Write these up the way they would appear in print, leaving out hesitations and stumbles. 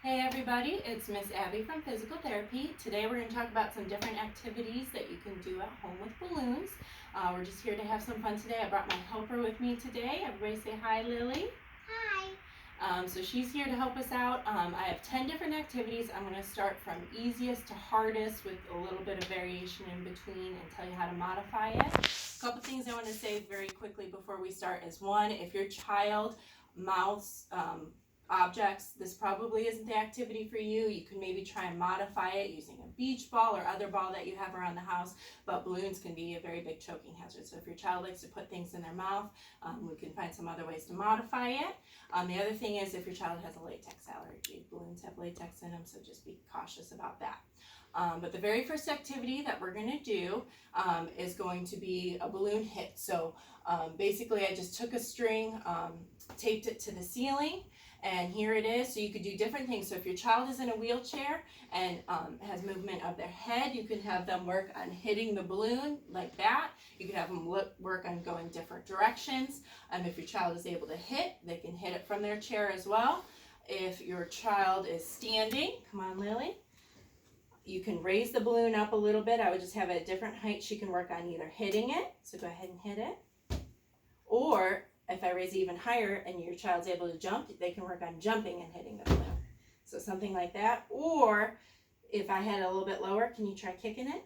Hey everybody, it's Miss Abby from Physical Therapy. Today we're going to talk about some different activities that you can do at home with balloons. We're just here to have some fun today. I brought my helper with me today. Everybody say hi, Lily. Hi. So she's here to help us out. I have 10 different activities. I'm going to start from easiest to hardest with a little bit of variation in between and tell you how to modify it. A couple things I want to say very quickly before we start is one, if your child mouths objects, this probably isn't the activity for you. You can maybe try and modify it using a beach ball or other ball that you have around the house, but balloons can be a very big choking hazard. So if your child likes to put things in their mouth, we can find some other ways to modify it. The other thing is if your child has a latex allergy, balloons have latex in them, so just be cautious about that. But the very first activity that we're going to do is going to be a balloon hit. So basically I just took a string, taped it to the ceiling, and here it is. So you could do different things. So if your child is in a wheelchair and has movement of their head, you can have them work on hitting the balloon like that. You can have them work on going different directions. If your child is able to hit, they can hit it from their chair as well. If your child is standing, come on Lily, you can raise the balloon up a little bit. I would just have it at different heights. She can work on either hitting it, so go ahead and hit it, or if I raise it even higher and your child's able to jump, they can work on jumping and hitting the balloon. So something like that. Or if I had it a little bit lower, can you try kicking it?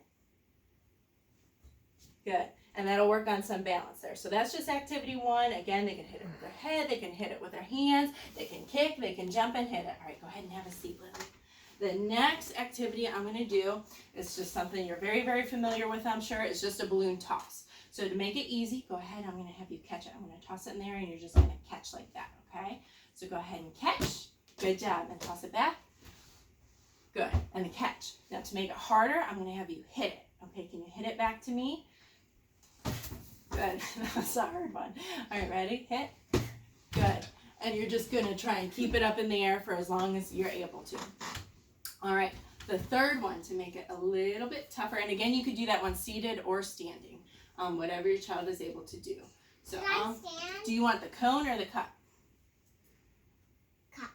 Good. And that'll work on some balance there. So that's just activity one. Again, they can hit it with their head, they can hit it with their hands, they can kick, they can jump and hit it. All right, go ahead and have a seat, Lily. The next activity I'm going to do is just something you're very, very familiar with, I'm sure. It's just a balloon toss. So to make it easy, go ahead, I'm going to have you catch it. I'm going to toss it in there and you're just going to catch like that, okay? So go ahead and catch. Good job. And toss it back. Good. And then catch. Now to make it harder, I'm going to have you hit it. Okay, can you hit it back to me? Good. That was a hard one. All right, ready? Hit. Good. And you're just going to try and keep it up in the air for as long as you're able to. All right. The third one, to make it a little bit tougher, and again, you could do that one seated or standing. Whatever your child is able to do. So, Can I stand? do you want the cone or the cup? Cup.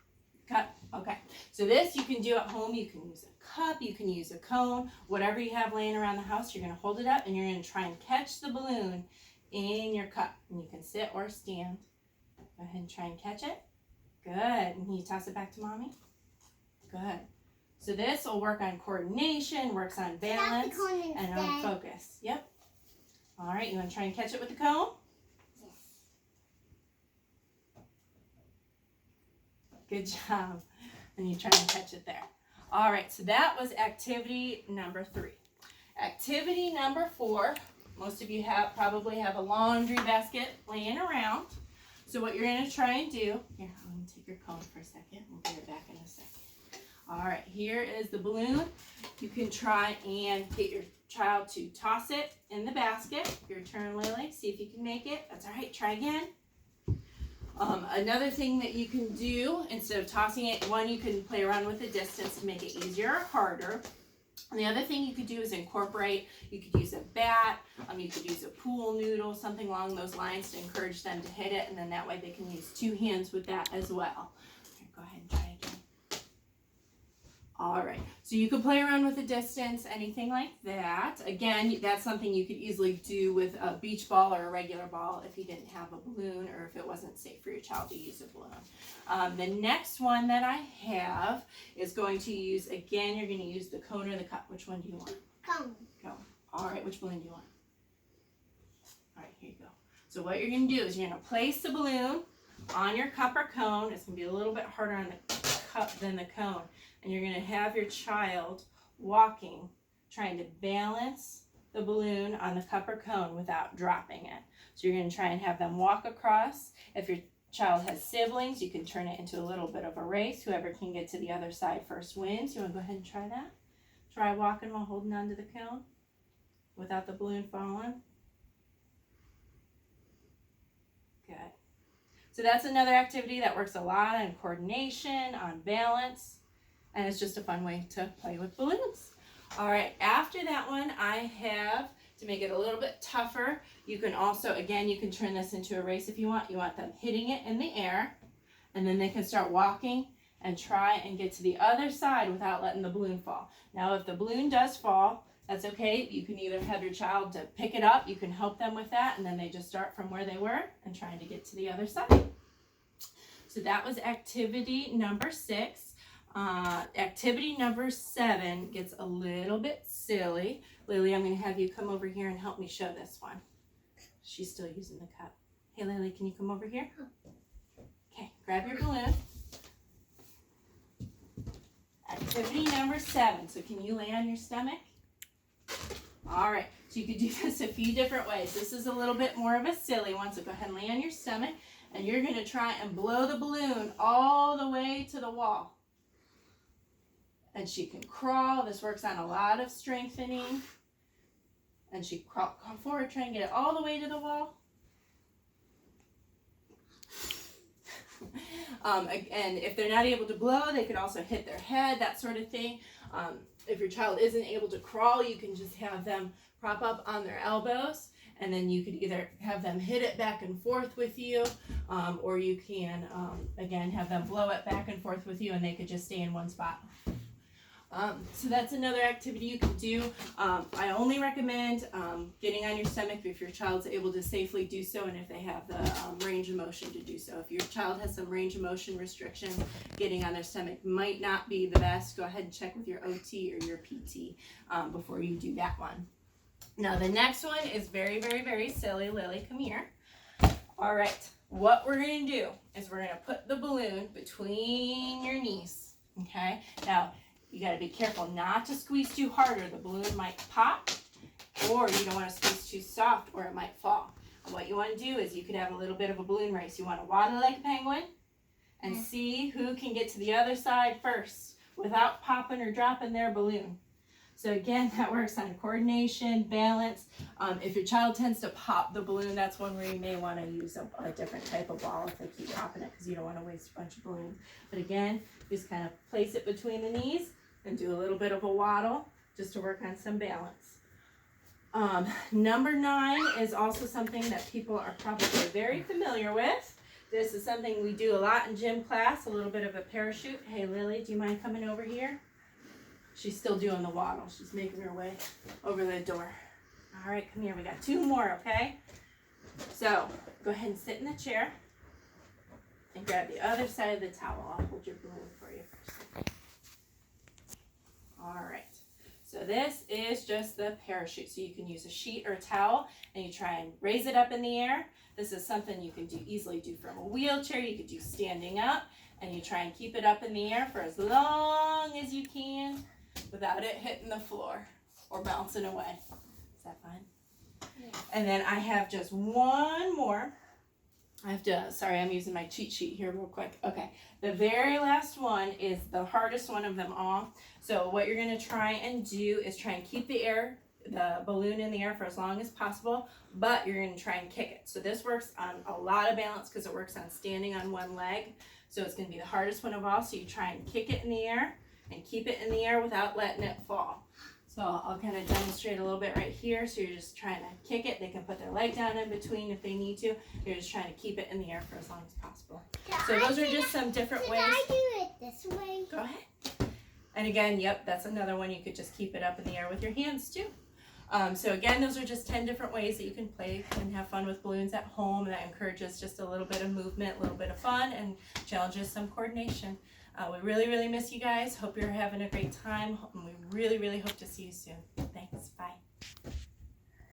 Cup. Okay. So this you can do at home. You can use a cup. You can use a cone. Whatever you have laying around the house, you're going to hold it up and you're going to try and catch the balloon in your cup. And you can sit or stand. Go ahead and try and catch it. Good. And can you toss it back to mommy? Good. So this will work on coordination, works on balance, and on focus. Yep. All right, you want to try and catch it with the cone? Yes. Good job. And you try and catch it there. All right, so that was activity number 3. Activity number 4, most of you probably have a laundry basket laying around. So what you're going to try and do, here, I'm going to take your cone for a second. We'll get it back in a second. All right, here is the balloon. You can try and get your child to toss it in the basket. Your turn, Lily. See if you can make it. That's all right. Try again. Another thing that you can do, instead of tossing it, one, you can play around with the distance to make it easier or harder. And the other thing you could do is incorporate. You could use a bat. You could use a pool noodle, something along those lines to encourage them to hit it. And then that way they can use 2 hands with that as well. Here, go ahead and try again. All right, so you could play around with the distance, anything like that. Again, that's something you could easily do with a beach ball or a regular ball if you didn't have a balloon or if it wasn't safe for your child to use a balloon. The next one that I have is going to use, again, you're going to use the cone or the cup. Which one do you want? Cone. Cone. All right, which balloon do you want? All right, here you go. So what you're going to do is you're going to place the balloon on your cup or cone. It's going to be a little bit harder on the cup than the cone. And you're going to have your child walking, trying to balance the balloon on the cup or cone without dropping it. So you're going to try and have them walk across. If your child has siblings, you can turn it into a little bit of a race. Whoever can get to the other side first wins. You want to go ahead and try that? Try walking while holding onto the cone without the balloon falling. Good. So that's another activity that works a lot on coordination, on balance. And it's just a fun way to play with balloons. All right, after that one, I have, to make it a little bit tougher, you can also, again, you can turn this into a race if you want. You want them hitting it in the air, and then they can start walking and try and get to the other side without letting the balloon fall. Now, if the balloon does fall, that's okay. You can either have your child to pick it up, you can help them with that, and then they just start from where they were and trying to get to the other side. So that was activity number 6. Activity number 7 gets a little bit silly. Lily, I'm going to have you come over here and help me show this one. She's still using the cup. Hey, Lily, can you come over here? Okay, grab your balloon. Activity number 7. So can you lay on your stomach? All right, so you could do this a few different ways. This is a little bit more of a silly one, so go ahead and lay on your stomach, and you're going to try and blow the balloon all the way to the wall. And she can crawl. This works on a lot of strengthening. And she crawl forward, try and get it all the way to the wall. And if they're not able to blow, they could also hit their head, that sort of thing. If your child isn't able to crawl, you can just have them prop up on their elbows, and then you could either have them hit it back and forth with you, or you can, again, have them blow it back and forth with you, and they could just stay in one spot. So that's another activity you can do. I only recommend getting on your stomach if your child's able to safely do so, and if they have the range of motion to do so. If your child has some range of motion restriction, getting on their stomach might not be the best. Go ahead and check with your OT or your PT before you do that one. Now the next one is very, very, very silly. Lily, come here. All right, what we're going to do is we're going to put the balloon between your knees, okay? Now, you got to be careful not to squeeze too hard or the balloon might pop, or you don't want to squeeze too soft or it might fall. And what you want to do is you could have a little bit of a balloon race. You want to waddle like a penguin and see who can get to the other side first without popping or dropping their balloon. So again, that works on coordination, balance. If your child tends to pop the balloon, that's one where you may want to use a different type of ball if they keep popping it, because you don't want to waste a bunch of balloons. But again, just kind of place it between the knees and do a little bit of a waddle just to work on some balance. Number 9 is also something that people are probably very familiar with. This is something we do a lot in gym class, a little bit of a parachute. Hey Lily, do you mind coming over here? She's still doing the waddle. She's making her way over the door. All right, come here. We got 2 more, okay? So go ahead and sit in the chair and grab the other side of the towel. I'll hold your balloon for you first. All right. So this is just the parachute. So you can use a sheet or a towel and you try and raise it up in the air. This is something you can easily do from a wheelchair. You could do standing up, and you try and keep it up in the air for as long as you can without it hitting the floor or bouncing away. Is that fun? Yeah. And then I have just one more. Sorry, I'm using my cheat sheet here real quick. Okay, the very last one is the hardest one of them all. So what you're going to try and do is try and keep the balloon in the air for as long as possible, but you're going to try and kick it. So this works on a lot of balance because it works on standing on one leg. So it's going to be the hardest one of all. So you try and kick it in the air and keep it in the air without letting it fall. So I'll kind of demonstrate a little bit right here. So you're just trying to kick it. They can put their leg down in between if they need to. You're just trying to keep it in the air for as long as possible. So those are just some different ways. Can I do it this way? Go ahead. And again, yep, that's another one. You could just keep it up in the air with your hands too. So again, those are just 10 different ways that you can play and have fun with balloons at home. That encourages just a little bit of movement, a little bit of fun, and challenges some coordination. We really, really miss you guys. Hope you're having a great time. And we really, really hope to see you soon. Thanks. Bye.